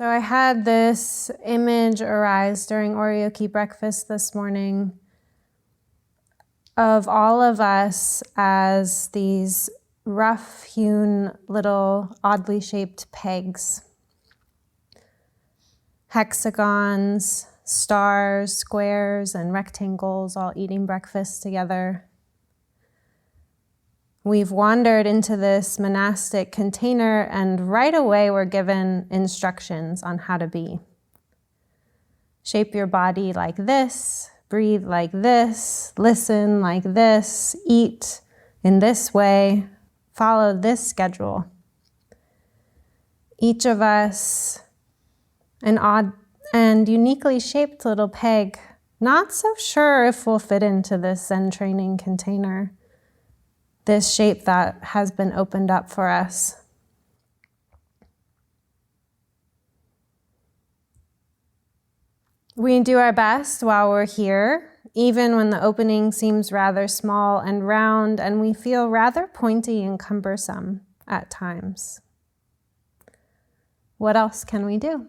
So I had this image arise during Oryoki breakfast this morning of all of us as these rough-hewn little oddly shaped pegs. Hexagons, stars, squares, and rectangles all eating breakfast together. We've wandered into this monastic container and right away we're given instructions on how to be. Shape your body like this, breathe like this, listen like this, eat in this way, follow this schedule. Each of us an odd and uniquely shaped little peg, not so sure if we'll fit into this Zen training container. This shape that has been opened up for us. We do our best while we're here, even when the opening seems rather small and round, and we feel rather pointy and cumbersome at times. What else can we do?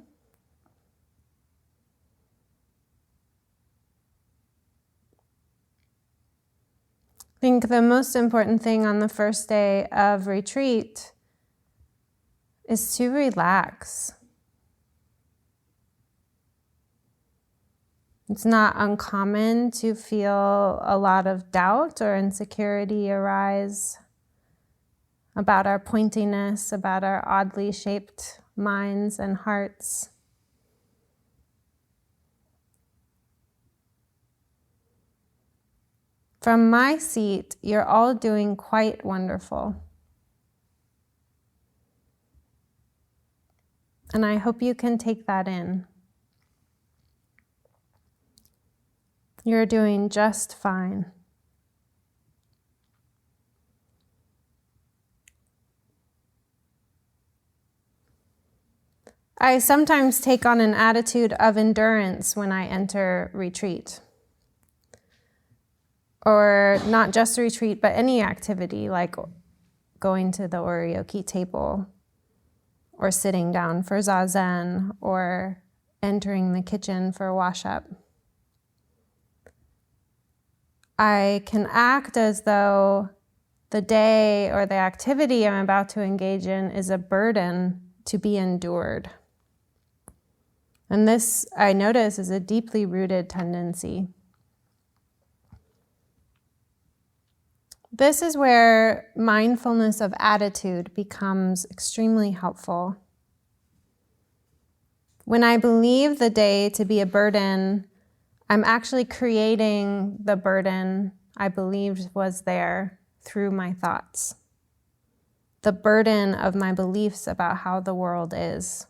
I think the most important thing on the first day of retreat is to relax. It's not uncommon to feel a lot of doubt or insecurity arise about our pointiness, about our oddly shaped minds and hearts. From my seat, you're all doing quite wonderful. And I hope you can take that in. You're doing just fine. I sometimes take on an attitude of endurance when I enter retreat. Or not just retreat, but any activity like going to the Oryoki table, or sitting down for Zazen, or entering the kitchen for wash-up. I can act as though the day or the activity I'm about to engage in is a burden to be endured. And this, I notice, is a deeply rooted tendency. This is where mindfulness of attitude becomes extremely helpful. When I believe the day to be a burden, I'm actually creating the burden I believed was there through my thoughts. The burden of my beliefs about how the world is.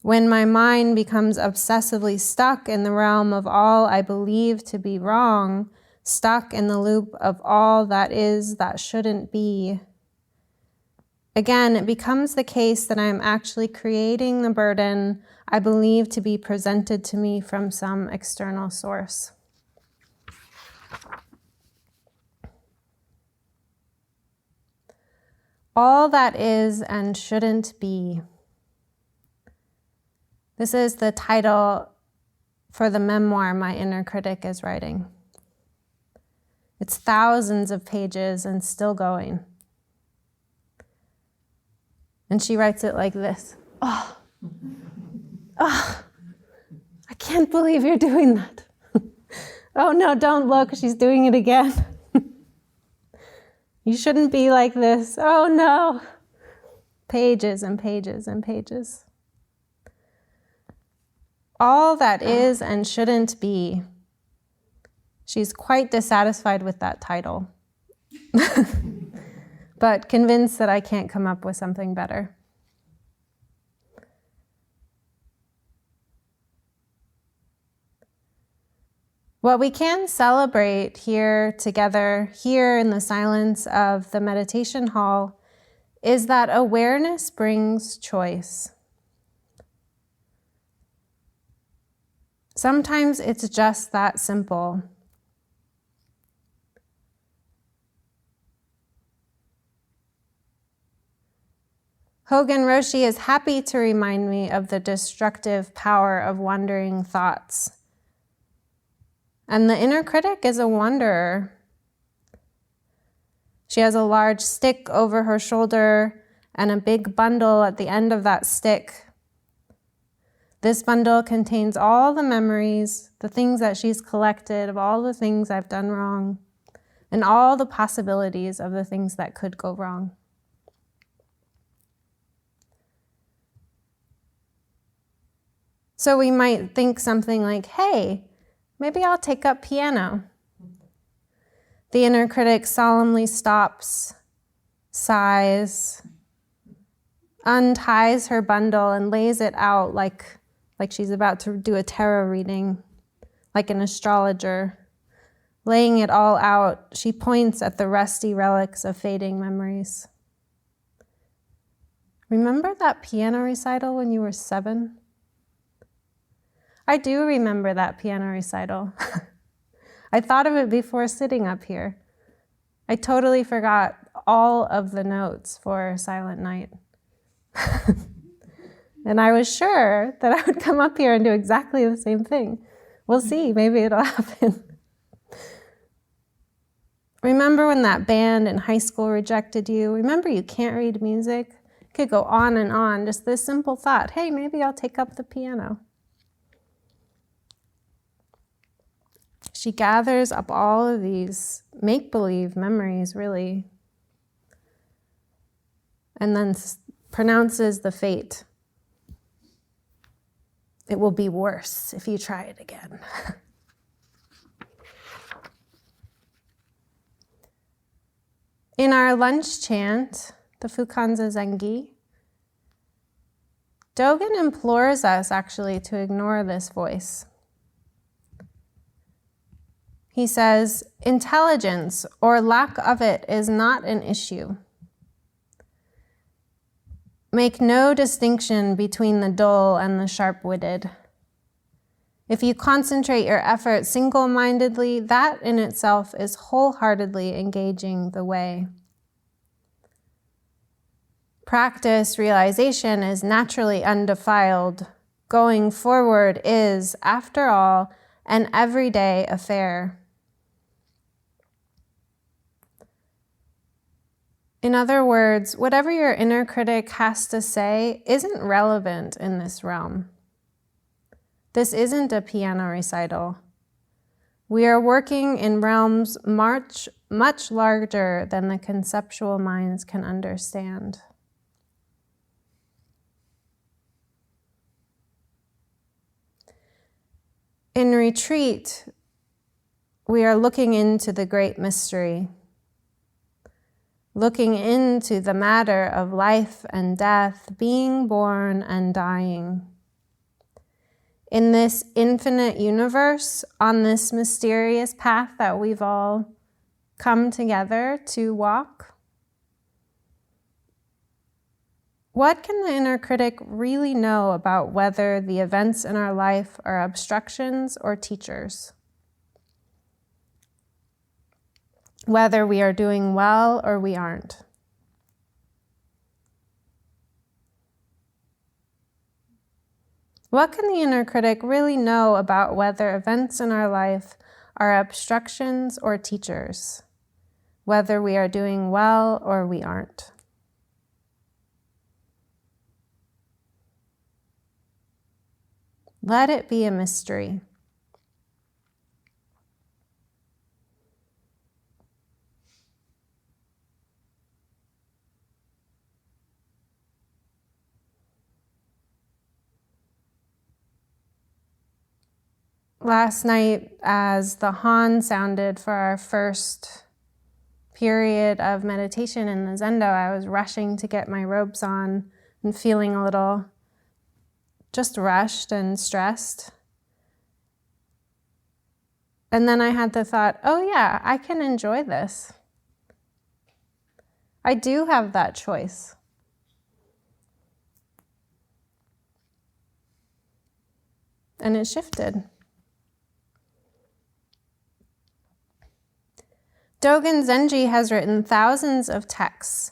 When my mind becomes obsessively stuck in the realm of all I believe to be wrong, stuck in the loop of all that is that shouldn't be. Again, it becomes the case that I'm actually creating the burden I believe to be presented to me from some external source. All that is and shouldn't be. This is the title for the memoir my inner critic is writing. It's thousands of pages and still going. And she writes it like this. Oh, I can't believe you're doing that. Oh no, don't look, she's doing it again. You shouldn't be like this. Oh no. Pages and pages and pages. All that is and shouldn't be. She's quite dissatisfied with that title, but convinced that I can't come up with something better. What we can celebrate here together, here in the silence of the meditation hall, is that awareness brings choice. Sometimes it's just that simple. Hogen Roshi is happy to remind me of the destructive power of wandering thoughts. And the inner critic is a wanderer. She has a large stick over her shoulder and a big bundle at the end of that stick. This bundle contains all the memories, the things that she's collected of all the things I've done wrong, and all the possibilities of the things that could go wrong. So we might think something like, hey, maybe I'll take up piano. The inner critic solemnly stops, sighs, unties her bundle and lays it out like she's about to do a tarot reading, like an astrologer. Laying it all out, she points at the rusty relics of fading memories. Remember that piano recital when you were 7? I do remember that piano recital. I thought of it before sitting up here. I totally forgot all of the notes for Silent Night. And I was sure that I would come up here and do exactly the same thing. We'll see, maybe it'll happen. Remember when that band in high school rejected you? Remember you can't read music? It could go on and on, just this simple thought, hey, maybe I'll take up the piano. She gathers up all of these make-believe memories, really, and then pronounces the fate. It will be worse if you try it again. In our lunch chant, the Fukanza Zengi, Dogen implores us actually to ignore this voice. He says, intelligence or lack of it is not an issue. Make no distinction between the dull and the sharp-witted. If you concentrate your effort single-mindedly, that in itself is wholeheartedly engaging the way. Practice realization is naturally undefiled. Going forward is, after all, an everyday affair. In other words, whatever your inner critic has to say isn't relevant in this realm. This isn't a piano recital. We are working in realms much larger than the conceptual minds can understand. In retreat, we are looking into the great mystery, looking into the matter of life and death, being born and dying. In this infinite universe, on this mysterious path that we've all come together to walk, what can the inner critic really know about whether the events in our life are obstructions or teachers? Whether we are doing well or we aren't. What can the inner critic really know about whether events in our life are obstructions or teachers? Whether we are doing well or we aren't? Let it be a mystery. Last night, as the Han sounded for our first period of meditation in the Zendo, I was rushing to get my robes on and feeling a little just rushed and stressed. And then I had the thought, oh yeah, I can enjoy this. I do have that choice. And it shifted. Dogen Zenji has written thousands of texts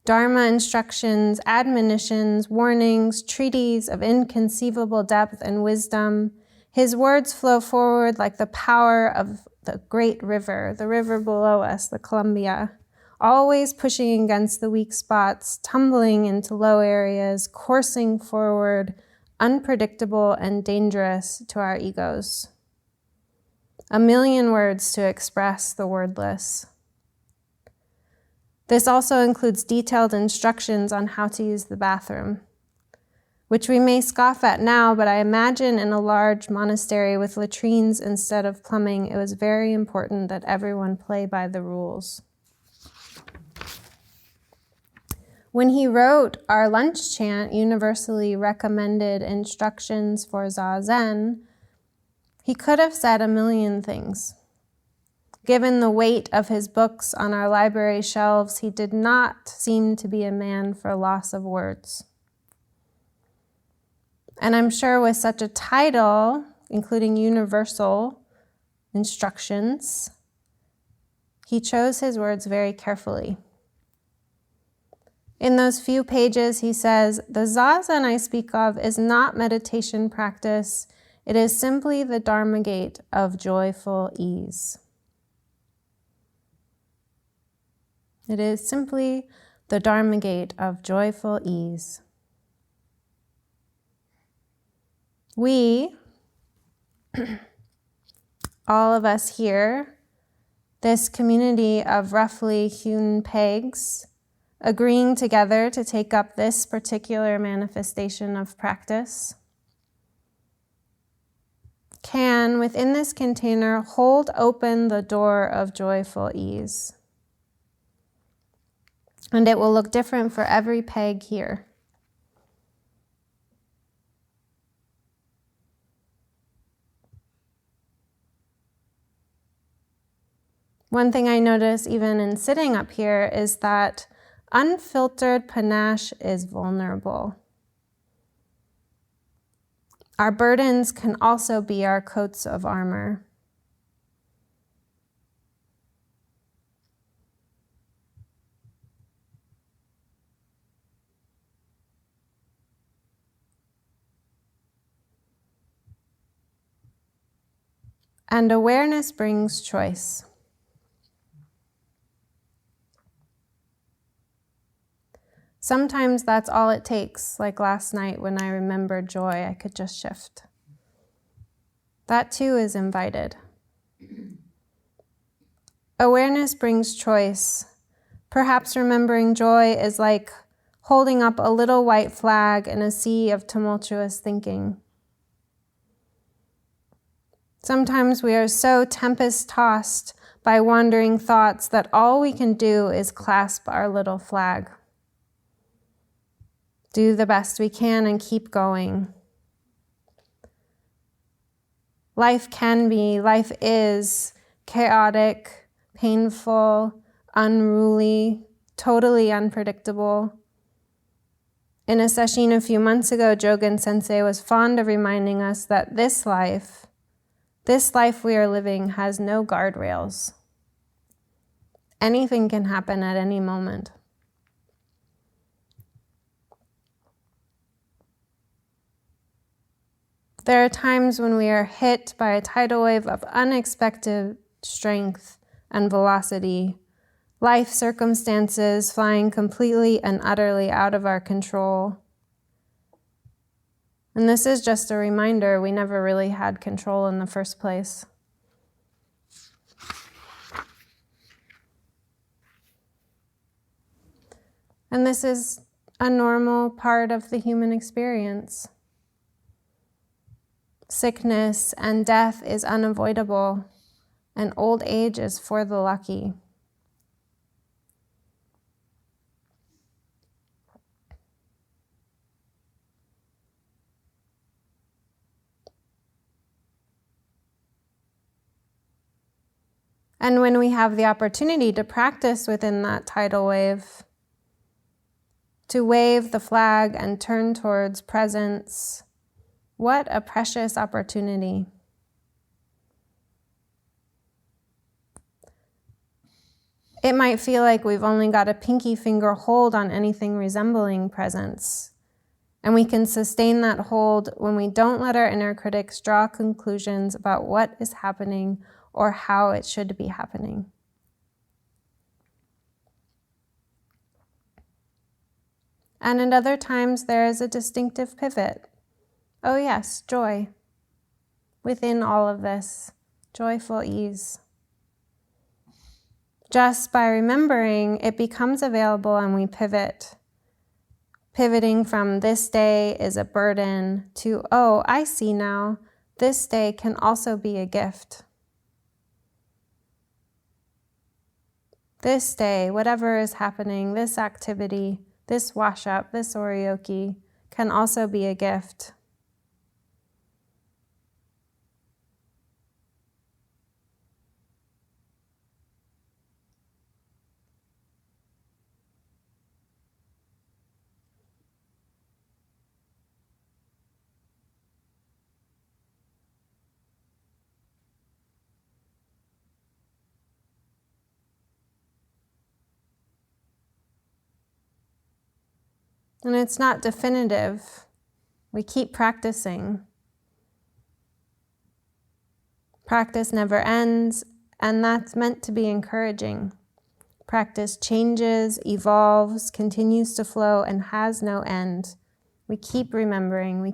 Dharma instructions, admonitions, warnings, treaties of inconceivable depth and wisdom. His words flow forward like the power of the great river, the river below us, the Columbia, always pushing against the weak spots, tumbling into low areas, coursing forward, unpredictable and dangerous to our egos. A million words to express the wordless. This also includes detailed instructions on how to use the bathroom, which we may scoff at now, but I imagine in a large monastery with latrines instead of plumbing, it was very important that everyone play by the rules. When he wrote our lunch chant, universally recommended instructions for Zazen, he could have said a million things. Given the weight of his books on our library shelves, he did not seem to be a man for loss of words. And I'm sure with such a title, including universal instructions, he chose his words very carefully. In those few pages, he says, "The Zazen I speak of is not meditation practice. It is simply the Dharma gate of joyful ease." It is simply the Dharma gate of joyful ease. We, all of us here, this community of roughly hewn pegs, agreeing together to take up this particular manifestation of practice, can, within this container, hold open the door of joyful ease. And it will look different for every peg here. One thing I notice even in sitting up here is that unfiltered panache is vulnerable. Our burdens can also be our coats of armor. And awareness brings choice. Sometimes that's all it takes, like last night when I remembered joy, I could just shift. That too is invited. Awareness brings choice. Perhaps remembering joy is like holding up a little white flag in a sea of tumultuous thinking. Sometimes we are so tempest-tossed by wandering thoughts that all we can do is clasp our little flag. Do the best we can and keep going. Life is chaotic, painful, unruly, totally unpredictable. In a sesshin a few months ago, Jogen Sensei was fond of reminding us that this life we are living has no guardrails. Anything can happen at any moment. There are times when we are hit by a tidal wave of unexpected strength and velocity, life circumstances flying completely and utterly out of our control. And this is just a reminder we never really had control in the first place. And this is a normal part of the human experience. Sickness and death is unavoidable, and old age is for the lucky. And when we have the opportunity to practice within that tidal wave, to wave the flag and turn towards presence, what a precious opportunity. It might feel like we've only got a pinky finger hold on anything resembling presence. And we can sustain that hold when we don't let our inner critics draw conclusions about what is happening or how it should be happening. And at other times, there is a distinctive pivot. Oh yes, joy. Within all of this, joyful ease. Just by remembering, it becomes available and we pivot. Pivoting from this day is a burden to, oh, I see now, this day can also be a gift. This day, whatever is happening, this activity, this wash up, this oryoki, can also be a gift. And it's not definitive. We keep practicing. Practice never ends, and that's meant to be encouraging. Practice changes, evolves, continues to flow, and has no end. We keep remembering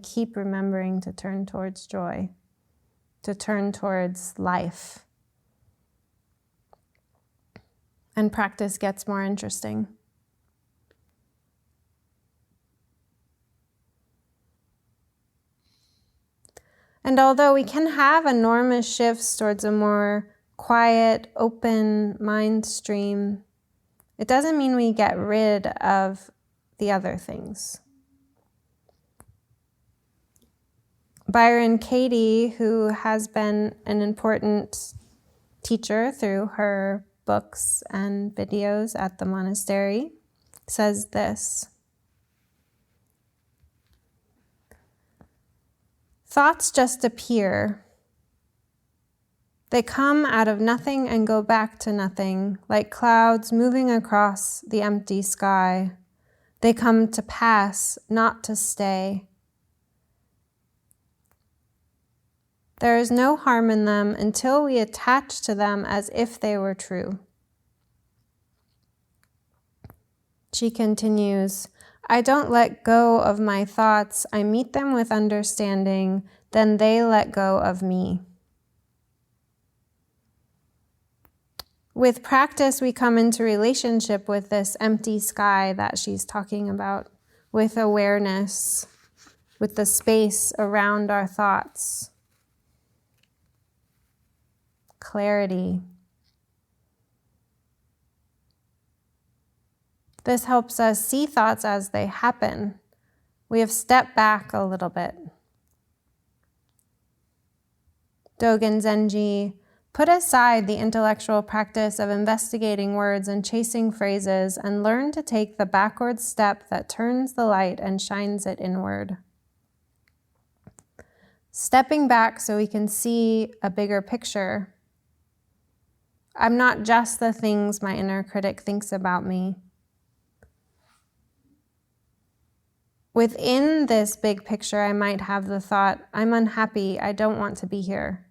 to turn towards joy, to turn towards life. And practice gets more interesting. And although we can have enormous shifts towards a more quiet, open mind stream, it doesn't mean we get rid of the other things. Byron Katie, who has been an important teacher through her books and videos at the monastery, says this: thoughts just appear. They come out of nothing and go back to nothing, like clouds moving across the empty sky. They come to pass, not to stay. There is no harm in them until we attach to them as if they were true. She continues, I don't let go of my thoughts. I meet them with understanding, then they let go of me. With practice, we come into relationship with this empty sky that she's talking about, with awareness, with the space around our thoughts, clarity. This helps us see thoughts as they happen. We have stepped back a little bit. Dogen Zenji, put aside the intellectual practice of investigating words and chasing phrases and learn to take the backward step that turns the light and shines it inward. Stepping back so we can see a bigger picture. I'm not just the things my inner critic thinks about me. Within this big picture, I might have the thought, I'm unhappy, I don't want to be here.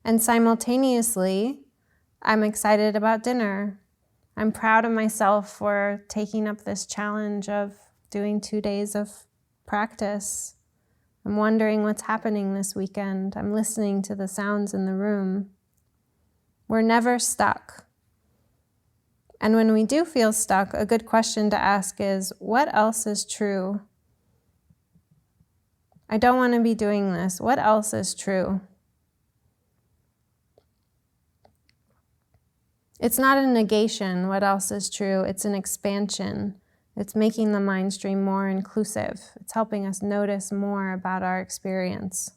And simultaneously, I'm excited about dinner. I'm proud of myself for taking up this challenge of doing 2 days of practice. I'm wondering what's happening this weekend. I'm listening to the sounds in the room. We're never stuck. And when we do feel stuck, a good question to ask is, what else is true? I don't want to be doing this. What else is true? It's not a negation, what else is true. It's an expansion. It's making the mind stream more inclusive. It's helping us notice more about our experience.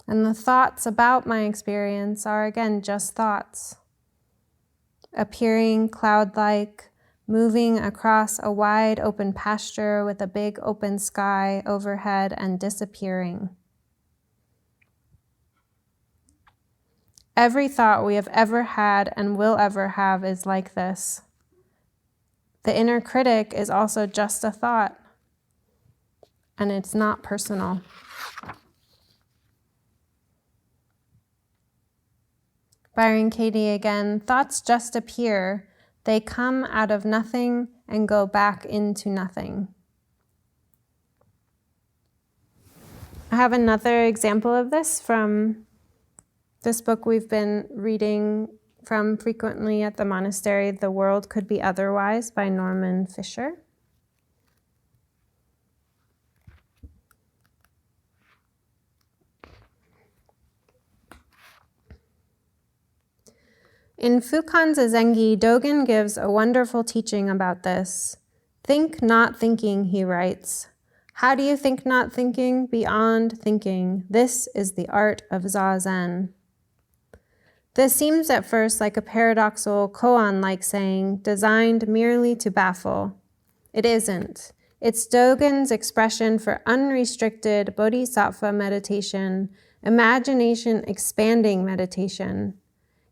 And the thoughts about my experience are, again, just thoughts. Appearing cloud-like, moving across a wide open pasture with a big open sky overhead and disappearing. Every thought we have ever had and will ever have is like this. The inner critic is also just a thought, and it's not personal. Byron Katie again, thoughts just appear. They come out of nothing and go back into nothing. I have another example of this from this book we've been reading from frequently at the monastery, The World Could Be Otherwise by Norman Fisher. In Fukan Zazengi, Dogen gives a wonderful teaching about this. Think not thinking, he writes. How do you think not thinking? Beyond thinking. This is the art of Zazen. This seems at first like a paradoxical koan-like saying, designed merely to baffle. It isn't. It's Dogen's expression for unrestricted bodhisattva meditation, imagination expanding meditation.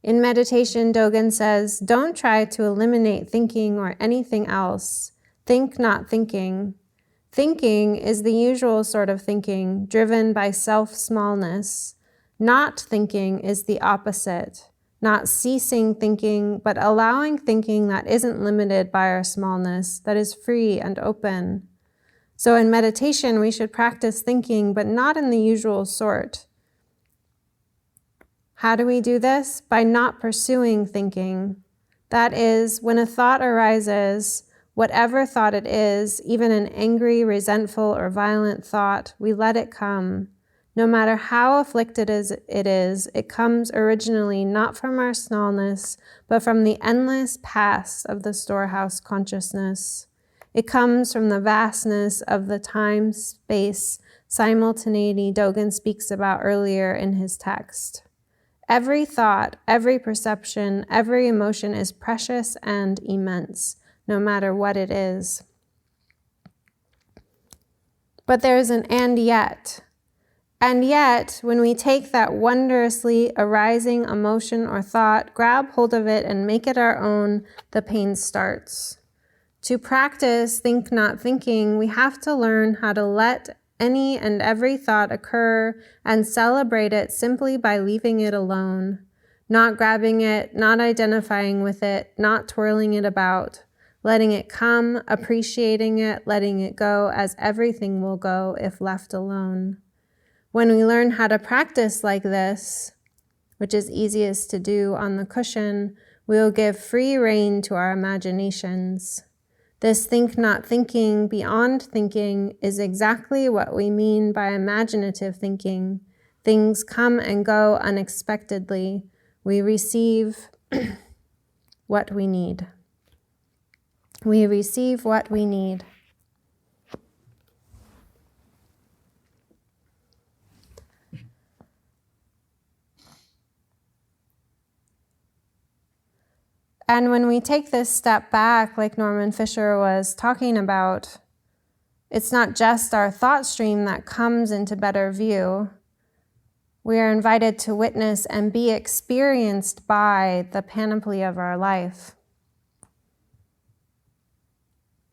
In meditation, Dogen says, don't try to eliminate thinking or anything else. Think not thinking. Thinking is the usual sort of thinking, driven by self-smallness. Not thinking is the opposite. Not ceasing thinking, but allowing thinking that isn't limited by our smallness, that is free and open. So in meditation, we should practice thinking, but not in the usual sort. How do we do this? By not pursuing thinking. That is, when a thought arises, whatever thought it is, even an angry, resentful, or violent thought, we let it come. No matter how afflicted it is, it comes originally not from our smallness, but from the endless past of the storehouse consciousness. It comes from the vastness of the time-space simultaneity Dogen speaks about earlier in his text. Every thought, every perception, every emotion is precious and immense, no matter what it is. But there's an and yet. And yet, when we take that wondrously arising emotion or thought, grab hold of it and make it our own, the pain starts. To practice think not thinking, we have to learn how to let any and every thought occur and celebrate it simply by leaving it alone, not grabbing it, not identifying with it, not twirling it about, letting it come, appreciating it, letting it go as everything will go if left alone. When we learn how to practice like this, which is easiest to do on the cushion, we will give free rein to our imaginations. This think not thinking, beyond thinking, is exactly what we mean by imaginative thinking. Things come and go unexpectedly. We receive what we need. We receive what we need. And when we take this step back, like Norman Fisher was talking about, it's not just our thought stream that comes into better view. We are invited to witness and be experienced by the panoply of our life.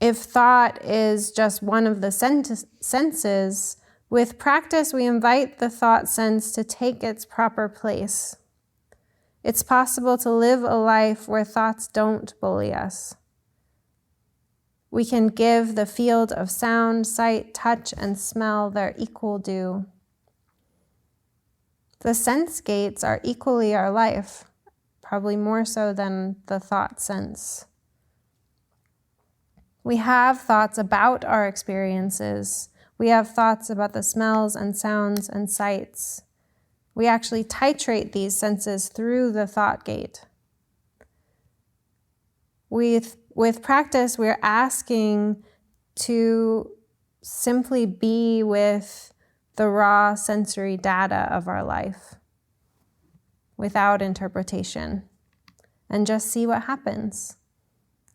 If thought is just one of the senses, with practice we invite the thought sense to take its proper place. It's possible to live a life where thoughts don't bully us. We can give the field of sound, sight, touch, and smell their equal due. The sense gates are equally our life, probably more so than the thought sense. We have thoughts about our experiences. We have thoughts about the smells and sounds and sights. We actually titrate these senses through the thought gate. With practice, we're asking to simply be with the raw sensory data of our life without interpretation and just see what happens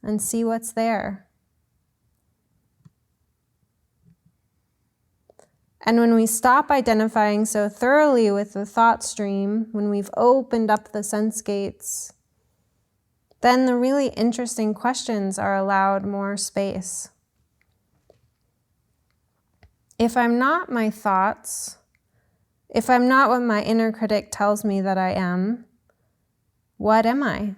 and see what's there. And when we stop identifying so thoroughly with the thought stream, when we've opened up the sense gates, then the really interesting questions are allowed more space. If I'm not my thoughts, if I'm not what my inner critic tells me that I am, what am I?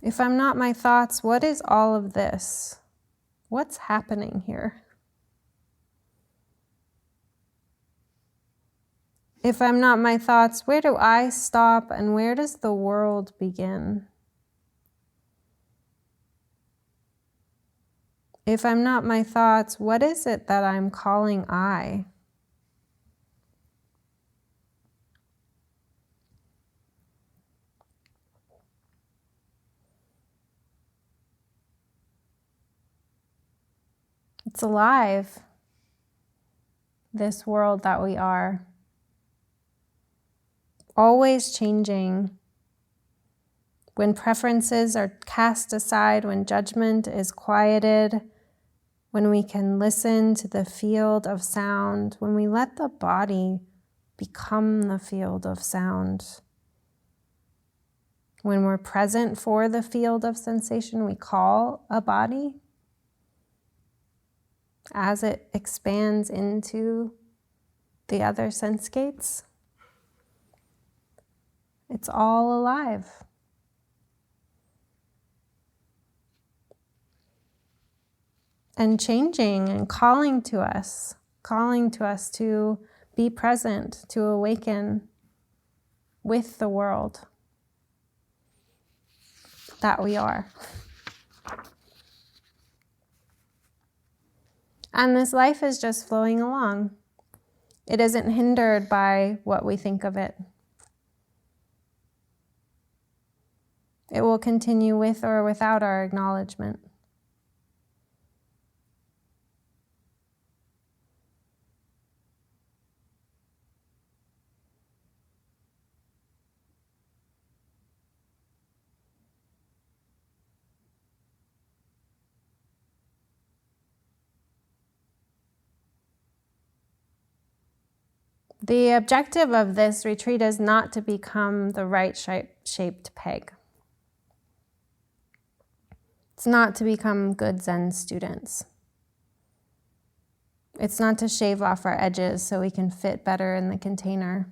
If I'm not my thoughts, what is all of this? What's happening here? If I'm not my thoughts, where do I stop and where does the world begin? If I'm not my thoughts, what is it that I'm calling I? It's alive, this world that we are. Always changing. When preferences are cast aside, when judgment is quieted, when we can listen to the field of sound, when we let the body become the field of sound. When we're present for the field of sensation, we call a body. As it expands into the other sense gates, it's all alive. And changing and calling to us to be present, to awaken with the world that we are. And this life is just flowing along. It isn't hindered by what we think of it. It will continue with or without our acknowledgement. The objective of this retreat is not to become the right-shaped peg. It's not to become good Zen students. It's not to shave off our edges so we can fit better in the container.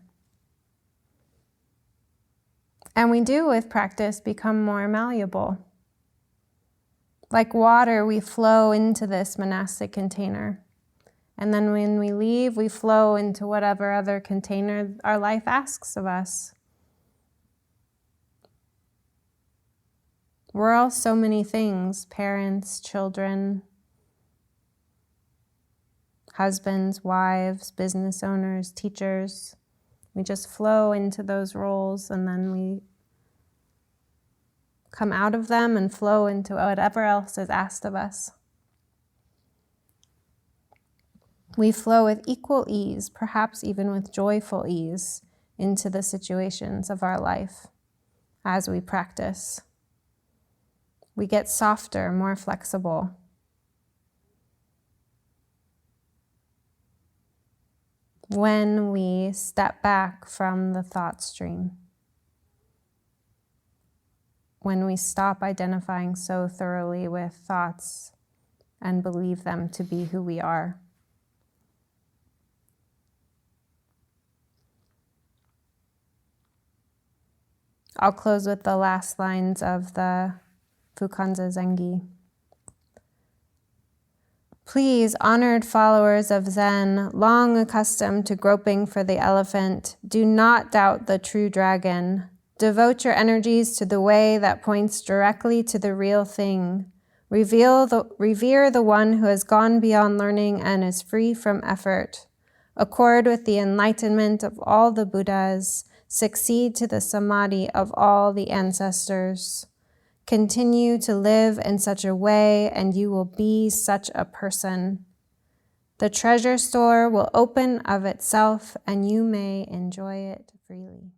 And we do, with practice, become more malleable. Like water, we flow into this monastic container. And then when we leave, we flow into whatever other container our life asks of us. We're all so many things: parents, children, husbands, wives, business owners, teachers. We just flow into those roles and then we come out of them and flow into whatever else is asked of us. We flow with equal ease, perhaps even with joyful ease, into the situations of our life as we practice. We get softer, more flexible. When we step back from the thought stream. When we stop identifying so thoroughly with thoughts and believe them to be who we are. I'll close with the last lines of the Fukanza Zengi. Please, honored followers of Zen, long accustomed to groping for the elephant, do not doubt the true dragon. Devote your energies to the way that points directly to the real thing. Revere the one who has gone beyond learning and is free from effort. Accord with the enlightenment of all the Buddhas. Succeed to the samadhi of all the ancestors. Continue to live in such a way, and you will be such a person. The treasure store will open of itself, and you may enjoy it freely.